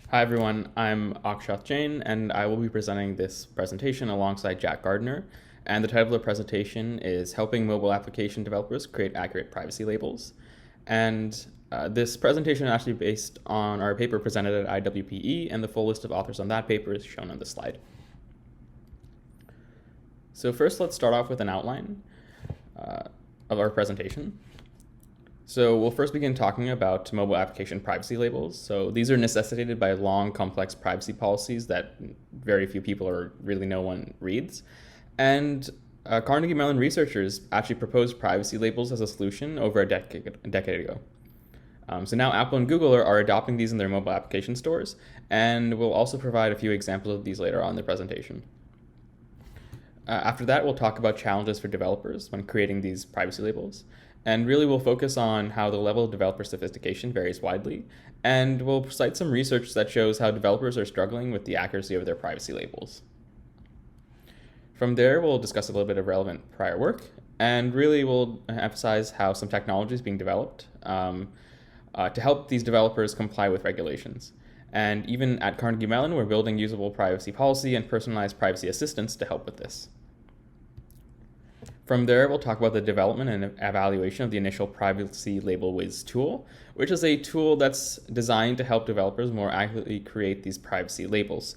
Hi everyone, I'm Akshath Jain, and I will be presenting this presentation alongside Gardner. And the title of the presentation is Helping Mobile Application Developers Create Accurate Privacy Labels. And this presentation is actually based on our paper presented at IWPE, and the full list of authors on that paper is shown on the slide. So first, let's start off with an outline of our presentation. So we'll first begin talking about mobile application privacy labels. So these are necessitated by long, complex privacy policies that very few people or really no one reads. And Carnegie Mellon researchers actually proposed privacy labels as a solution over a decade ago. So now Apple and Google are adopting these in their mobile application stores, and we'll also provide a few examples of these later on in the presentation. After that, we'll talk about challenges for developers when creating these privacy labels. And really, we'll focus on how the level of developer sophistication varies widely. And we'll cite some research that shows how developers are struggling with the accuracy of their privacy labels. From there, we'll discuss a little bit of relevant prior work. And really, we'll emphasize how some technology is being developed to help these developers comply with regulations. And even at Carnegie Mellon, we're building usable privacy policy and personalized privacy assistance to help with this. From there, we'll talk about the development and evaluation of the initial privacy Label Wiz tool, which is a tool that's designed to help developers more accurately create these privacy labels.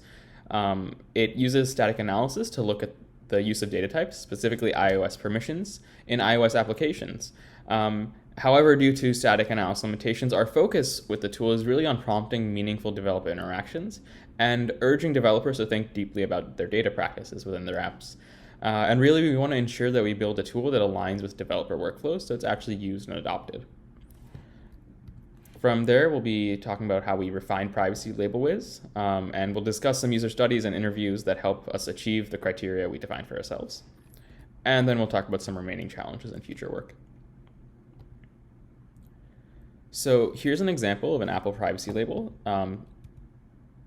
It uses static analysis to look at the use of data types, specifically iOS permissions, in iOS applications. However, due to static analysis limitations, our focus with the tool is really on prompting meaningful developer interactions and urging developers to think deeply about their data practices within their apps. And really, we want to ensure that we build a tool that aligns with developer workflows so it's actually used and adopted. From there, we'll be talking about how we refine privacy Label Wiz, and we'll discuss some user studies and interviews that help us achieve the criteria we define for ourselves. And then we'll talk about some remaining challenges in future work. So here's an example of an Apple privacy label.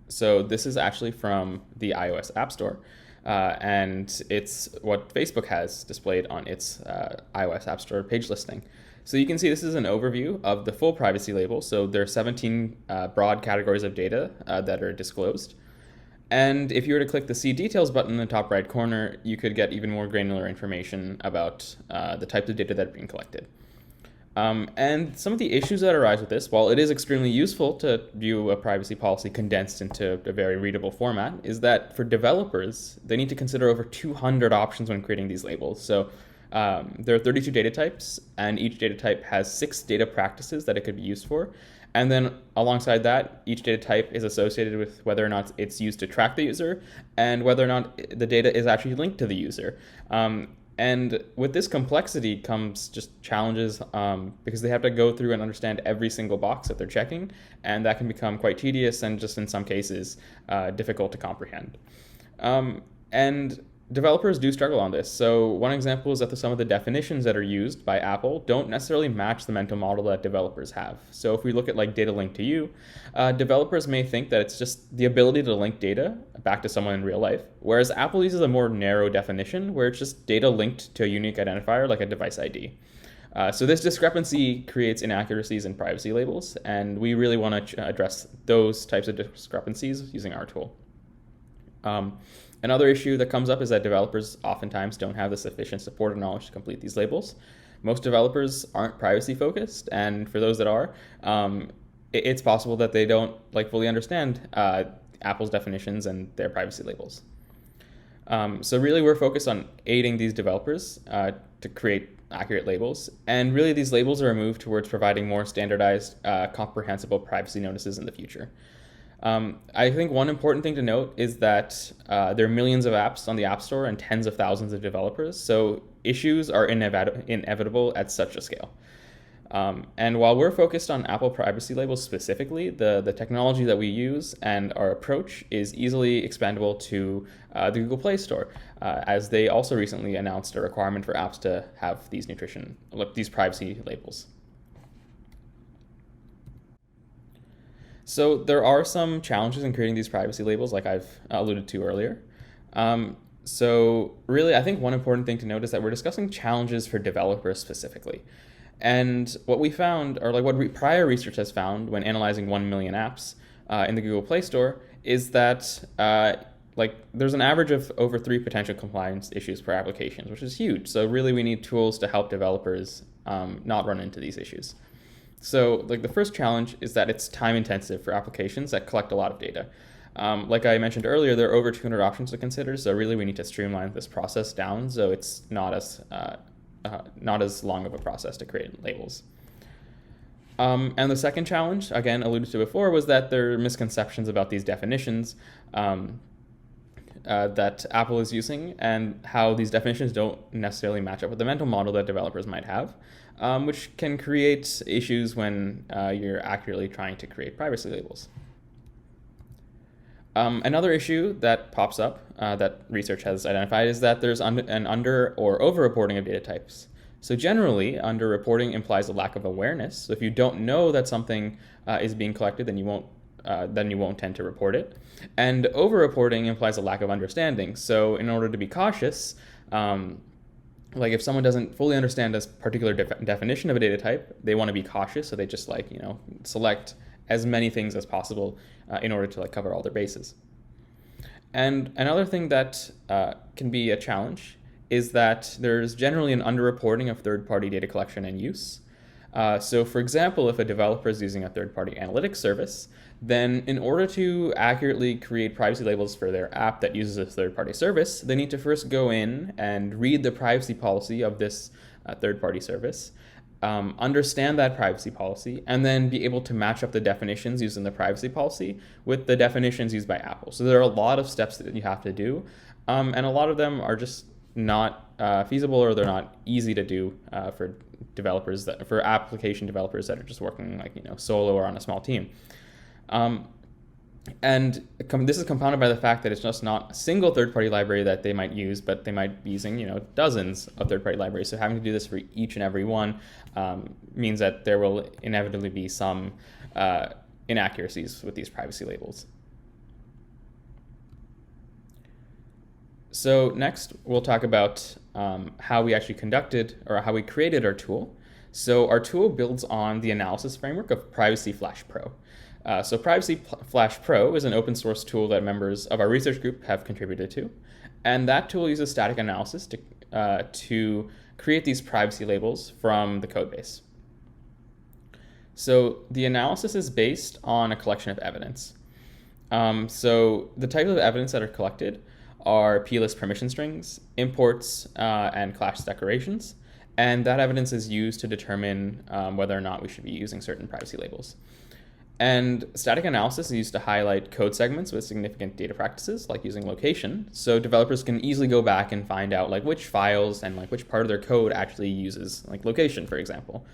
So this is actually from the iOS App Store. And it's what Facebook has displayed on its iOS App Store page listing. So you can see this is an overview of the full privacy label. So there are 17 broad categories of data that are disclosed. And if you were to click the See Details button in the top right corner, you could get even more granular information about the types of data that are being collected. And some of the issues that arise with this, while it is extremely useful to view a privacy policy condensed into a very readable format, is that for developers, they need to consider over 200 options when creating these labels. So there are 32 data types, and each data type has 6 data practices that it could be used for. And then alongside that, each data type is associated with whether or not it's used to track the user and whether or not the data is actually linked to the user. And with this complexity comes just challenges because they have to go through and understand every single box that they're checking, and that can become quite tedious and just in some cases difficult to comprehend. And developers do struggle on this. So one example is that some of the definitions that are used by Apple don't necessarily match the mental model that developers have. So if we look at like data linked to you, developers may think that it's just the ability to link data back to someone in real life, whereas Apple uses a more narrow definition where it's just data linked to a unique identifier like a device ID. So this discrepancy creates inaccuracies in privacy labels, and we really want to address those types of discrepancies using our tool. Another issue that comes up is that developers oftentimes don't have the sufficient support or knowledge to complete these labels. Most developers aren't privacy focused, and for those that are, it's possible that they don't fully understand Apple's definitions and their privacy labels. So really we're focused on aiding these developers to create accurate labels, and really these labels are a move towards providing more standardized, comprehensible privacy notices in the future. I think one important thing to note is that there are millions of apps on the App Store and tens of thousands of developers, so issues are inevitable at such a scale. And while we're focused on Apple privacy labels specifically, the technology that we use and our approach is easily expandable to the Google Play Store, as they also recently announced a requirement for apps to have these privacy labels. So there are some challenges in creating these privacy labels, like I've alluded to earlier. So really, I think one important thing to note is that we're discussing challenges for developers specifically. And what we found, or what prior research has found when analyzing 1 million apps, in the Google Play Store is that there's an average of over 3 potential compliance issues per application, which is huge. So really we need tools to help developers not run into these issues. So the first challenge is that it's time intensive for applications that collect a lot of data. Like I mentioned earlier, there are over 200 options to consider, so really we need to streamline this process down so it's not as long of a process to create labels. And the second challenge, again alluded to before, was that there are misconceptions about these definitions that Apple is using and how these definitions don't necessarily match up with the mental model that developers might have, which can create issues when you're accurately trying to create privacy labels. Another issue that pops up that research has identified is that there's an under or over reporting of data types. So generally, under reporting implies a lack of awareness. So if you don't know that something is being collected, then you won't tend to report it. And over reporting implies a lack of understanding. So in order to be cautious, if someone doesn't fully understand a particular definition of a data type, they want to be cautious. So they just select as many things as possible in order to cover all their bases. And another thing that can be a challenge is that there's generally an underreporting of third-party data collection and use. So for example, if a developer is using a third-party analytics service, then in order to accurately create privacy labels for their app that uses a third-party service, they need to first go in and read the privacy policy of this third-party service, understand that privacy policy, and then be able to match up the definitions used in the privacy policy with the definitions used by Apple. So there are a lot of steps that you have to do, and a lot of them are just not feasible, or they're not easy to do for developers for application developers that are just working solo or on a small team. And this is compounded by the fact that it's just not a single third-party library that they might use, but they might be using dozens of third-party libraries. So having to do this for each and every one means that there will inevitably be some inaccuracies with these privacy labels. So next, we'll talk about how we actually conducted, or how we created our tool. So our tool builds on the analysis framework of Privacy Flash Pro. So Privacy Flash Pro is an open source tool that members of our research group have contributed to. And that tool uses static analysis to create these privacy labels from the code base. So the analysis is based on a collection of evidence. So the types of evidence that are collected are plist permission strings, imports, and class declarations. And that evidence is used to determine whether or not we should be using certain privacy labels. And static analysis is used to highlight code segments with significant data practices, like using location, so developers can easily go back and find out which files and which part of their code actually uses location, for example.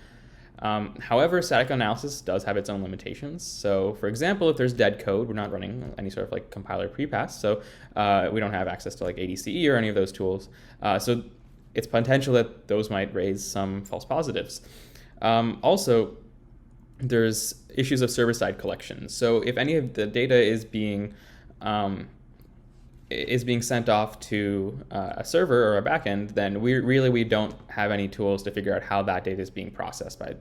However, static analysis does have its own limitations. So for example, if there's dead code, we're not running any sort of compiler prepass, so we don't have access to ADCE or any of those tools. So it's potential that those might raise some false positives. Also, there's issues of server-side collection. So if any of the data is being sent off to a server or a backend, then we don't have any tools to figure out how that data is being processed by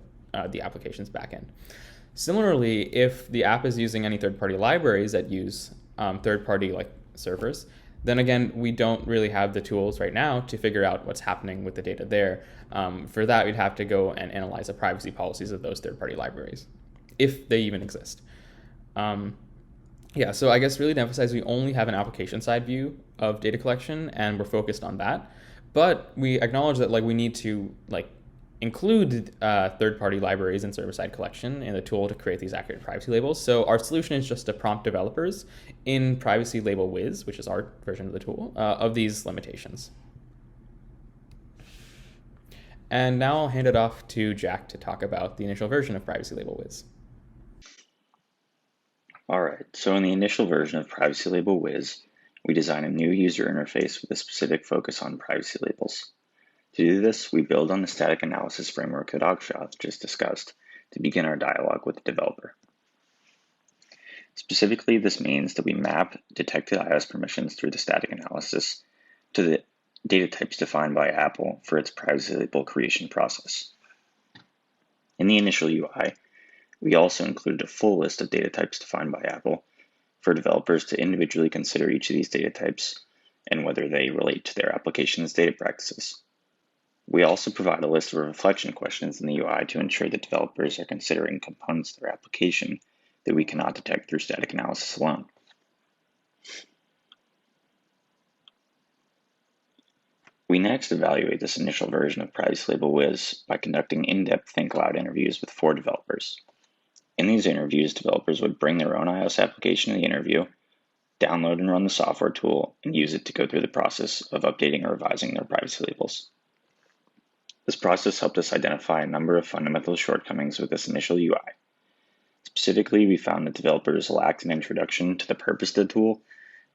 the application's backend. Similarly, if the app is using any third-party libraries that use third-party servers, then again, we don't really have the tools right now to figure out what's happening with the data there. For that, we'd have to go and analyze the privacy policies of those third-party libraries, if they even exist. So I guess really to emphasize, we only have an application-side view of data collection, and we're focused on that. But we acknowledge that we need to include third-party libraries and server-side collection in the tool to create these accurate privacy labels. So our solution is just to prompt developers in Privacy Label Wiz, which is our version of the tool, of these limitations. And now I'll hand it off to Jack to talk about the initial version of Privacy Label Wiz. All right, so in the initial version of Privacy Label Wiz, we design a new user interface with a specific focus on privacy labels. To do this, we build on the static analysis framework that Akshath just discussed to begin our dialogue with the developer. Specifically, this means that we map detected iOS permissions through the static analysis to the data types defined by Apple for its privacy label creation process. In the initial UI, We also included a full list of data types defined by Apple for developers to individually consider each of these data types and whether they relate to their application's data practices. We also provide a list of reflection questions in the UI to ensure that developers are considering components of their application that we cannot detect through static analysis alone. We next evaluate this initial version of Privacy Label Wiz by conducting in-depth Think Aloud interviews with 4 developers. In these interviews, developers would bring their own iOS application to the interview, download and run the software tool, and use it to go through the process of updating or revising their privacy labels. This process helped us identify a number of fundamental shortcomings with this initial UI. Specifically, we found that developers lacked an introduction to the purpose of the tool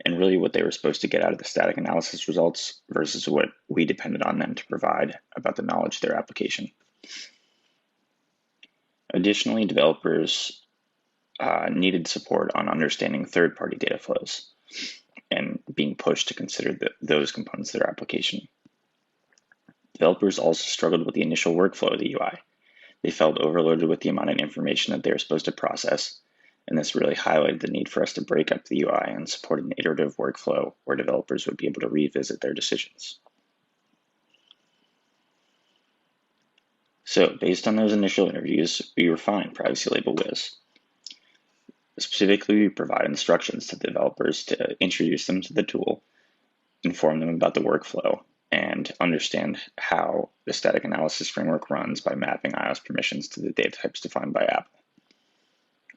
and really what they were supposed to get out of the static analysis results versus what we depended on them to provide about the knowledge of their application. Additionally, developers needed support on understanding third-party data flows and being pushed to consider those components of their application. Developers also struggled with the initial workflow of the UI. They felt overloaded with the amount of information that they were supposed to process, and this really highlighted the need for us to break up the UI and support an iterative workflow where developers would be able to revisit their decisions. So, based on those initial interviews, we refined Privacy Label Wiz. Specifically, we provide instructions to developers to introduce them to the tool, inform them about the workflow, and understand how the static analysis framework runs by mapping iOS permissions to the data types defined by Apple.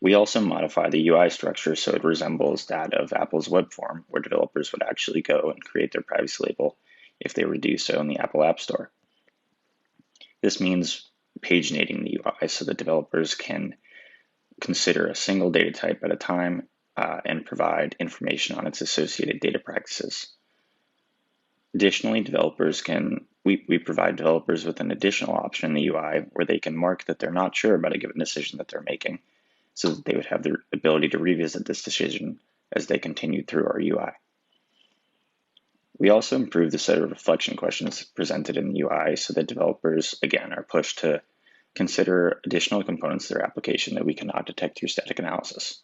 We also modify the UI structure so it resembles that of Apple's web form, where developers would actually go and create their privacy label if they were to do so in the Apple App Store. This means paginating the UI so that developers can consider a single data type at a time and provide information on its associated data practices. Additionally, we provide developers with an additional option in the UI where they can mark that they're not sure about a given decision that they're making, so that they would have the ability to revisit this decision as they continue through our UI. We also improved the set of reflection questions presented in the UI so that developers, again, are pushed to consider additional components of their application that we cannot detect through static analysis.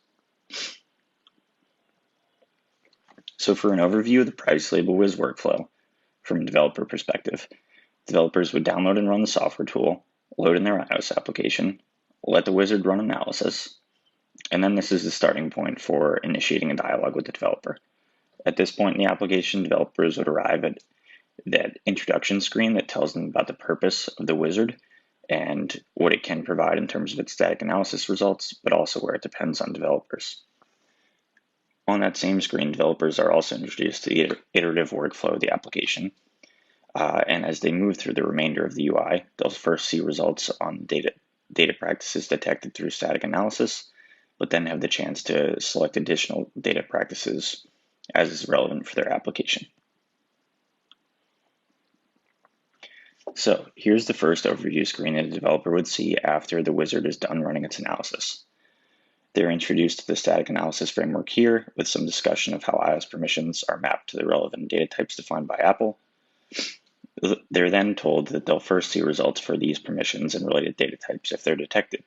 So for an overview of the Privacy Label Wiz workflow from a developer perspective, developers would download and run the software tool, load in their iOS application, let the wizard run analysis, and then this is the starting point for initiating a dialogue with the developer. At this point in the application, developers would arrive at that introduction screen that tells them about the purpose of the wizard and what it can provide in terms of its static analysis results, but also where it depends on developers. On that same screen, developers are also introduced to the iterative workflow of the application. And as they move through the remainder of the UI, they'll first see results on data practices detected through static analysis, but then have the chance to select additional data practices as is relevant for their application. So here's the first overview screen that a developer would see after the wizard is done running its analysis. They're introduced to the static analysis framework here with some discussion of how iOS permissions are mapped to the relevant data types defined by Apple. They're then told that they'll first see results for these permissions and related data types if they're detected.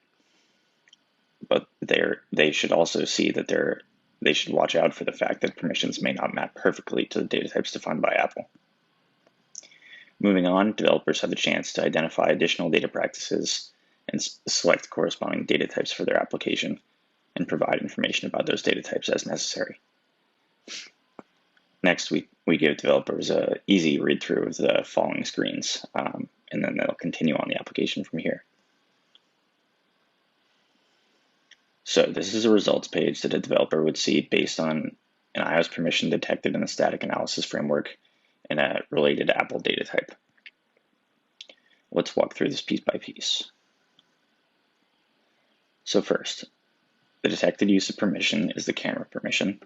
But they should also see that they should watch out for the fact that permissions may not map perfectly to the data types defined by Apple. Moving on, developers have the chance to identify additional data practices and select corresponding data types for their application and provide information about those data types as necessary. Next, we give developers an easy read-through of the following screens, and then they'll continue on the application from here. So this is a results page that a developer would see based on an iOS permission detected in the static analysis framework and a related Apple data type. Let's walk through this piece by piece. So first, the detected use of permission is the camera permission.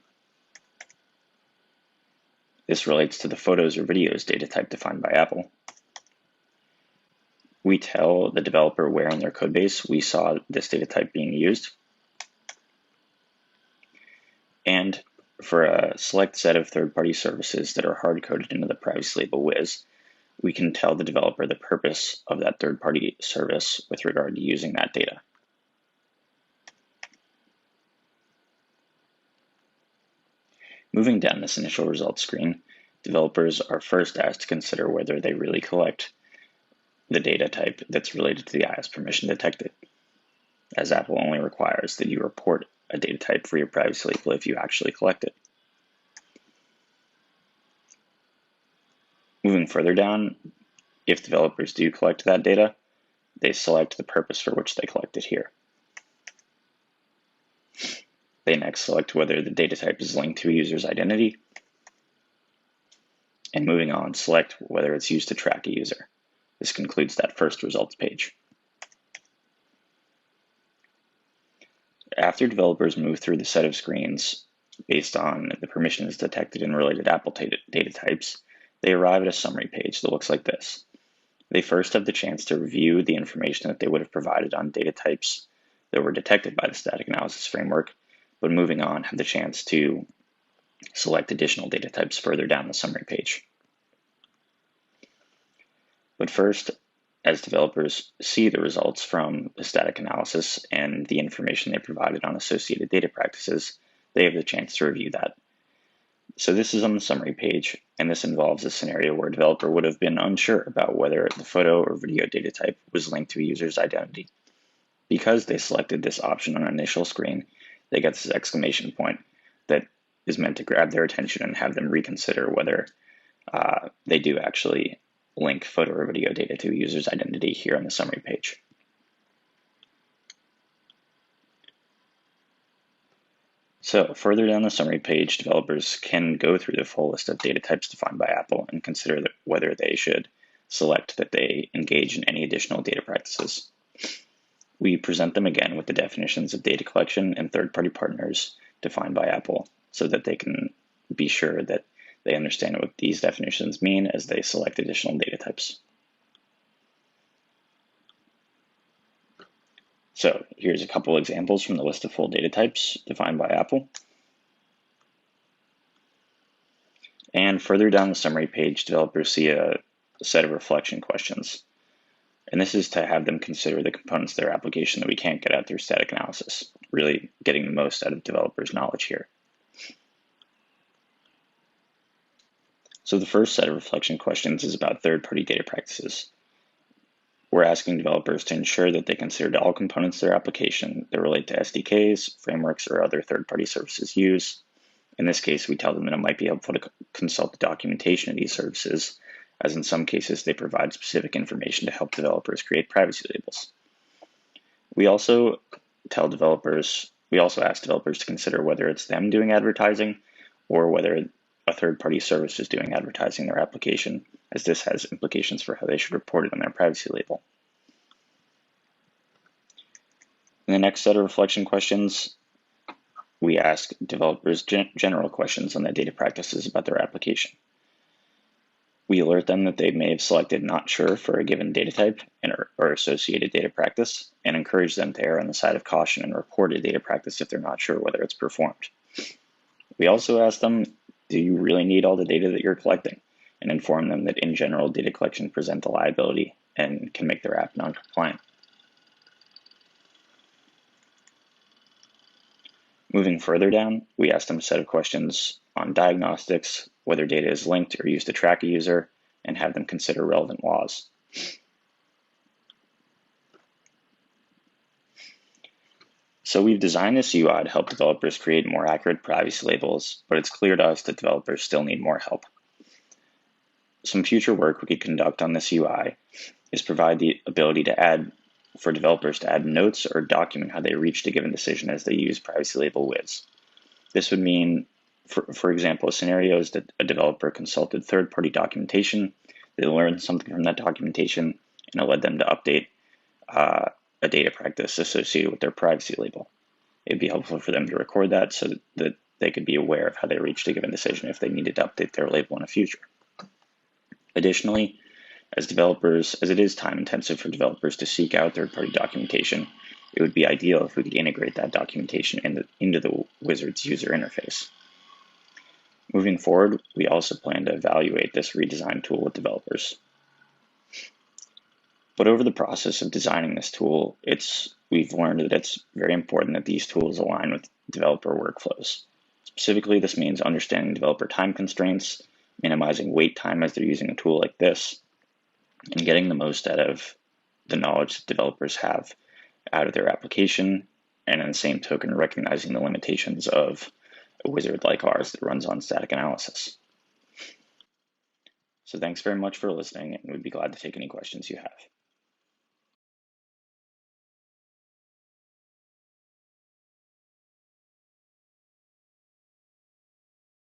This relates to the photos or videos data type defined by Apple. We tell the developer where in their codebase we saw this data type being used. And for a select set of third-party services that are hard-coded into the Privacy Label Wiz, we can tell the developer the purpose of that third-party service with regard to using that data. Moving down this initial results screen, developers are first asked to consider whether they really collect the data type that's related to the IS permission detected, as Apple only requires that you report a data type for your privacy label if you actually collect it. Moving further down, if developers do collect that data, they select the purpose for which they collect it here. They next select whether the data type is linked to a user's identity, and moving on, select whether it's used to track a user. This concludes that first results page. After developers move through the set of screens based on the permissions detected in related Apple data types, they arrive at a summary page that looks like this. They first have the chance to review the information that they would have provided on data types that were detected by the static analysis framework, but moving on, have the chance to select additional data types further down the summary page. But first, as developers see the results from the static analysis and the information they provided on associated data practices, they have the chance to review that. So this is on the summary page, and this involves a scenario where a developer would have been unsure about whether the photo or video data type was linked to a user's identity. Because they selected this option on an initial screen, they get this exclamation point that is meant to grab their attention and have them reconsider whether they do actually link photo or video data to a user's identity here on the summary page. So further down the summary page, developers can go through the full list of data types defined by Apple and consider whether they should select that they engage in any additional data practices. We present them again with the definitions of data collection and third-party partners defined by Apple so that they can be sure that they understand what these definitions mean as they select additional data types. So here's a couple examples from the list of full data types defined by Apple. And further down the summary page, developers see a set of reflection questions. And this is to have them consider the components of their application that we can't get at through static analysis, really getting the most out of developers' knowledge here. So the first set of reflection questions is about third-party data practices. We're asking developers to ensure that they considered all components of their application that relate to SDKs, frameworks, or other third-party services used. In this case, we tell them that it might be helpful to consult the documentation of these services, as in some cases they provide specific information to help developers create privacy labels. We also ask developers to consider whether it's them doing advertising or whether a third-party service is doing advertising in their application, as this has implications for how they should report it on their privacy label. In the next set of reflection questions, we ask developers general questions on the data practices about their application. We alert them that they may have selected not sure for a given data type or associated data practice, and encourage them to err on the side of caution and report a data practice if they're not sure whether it's performed. We also ask them, do you really need all the data that you're collecting? And inform them that in general, data collection presents a liability and can make their app non-compliant. Moving further down, we ask them a set of questions on diagnostics, whether data is linked or used to track a user, and have them consider relevant laws. So we've designed this UI to help developers create more accurate privacy labels, but it's clear to us that developers still need more help. Some future work we could conduct on this UI is provide the ability for developers to add notes or document how they reached a given decision as they use Privacy Label Wiz. This would mean, for example, scenarios that a developer consulted third-party documentation, they learned something from that documentation, and it led them to update a data practice associated with their privacy label. It'd be helpful for them to record that so that they could be aware of how they reached a given decision if they needed to update their label in the future. Additionally, as it is time intensive for developers to seek out third-party documentation, it would be ideal if we could integrate that documentation into the Wizard's user interface. Moving forward, we also plan to evaluate this redesigned tool with developers. But over the process of designing this tool, we've learned that it's very important that these tools align with developer workflows. Specifically, this means understanding developer time constraints, minimizing wait time as they're using a tool like this, and getting the most out of the knowledge that developers have out of their application, and in the same token, recognizing the limitations of a wizard like ours that runs on static analysis. So thanks very much for listening, and we'd be glad to take any questions you have.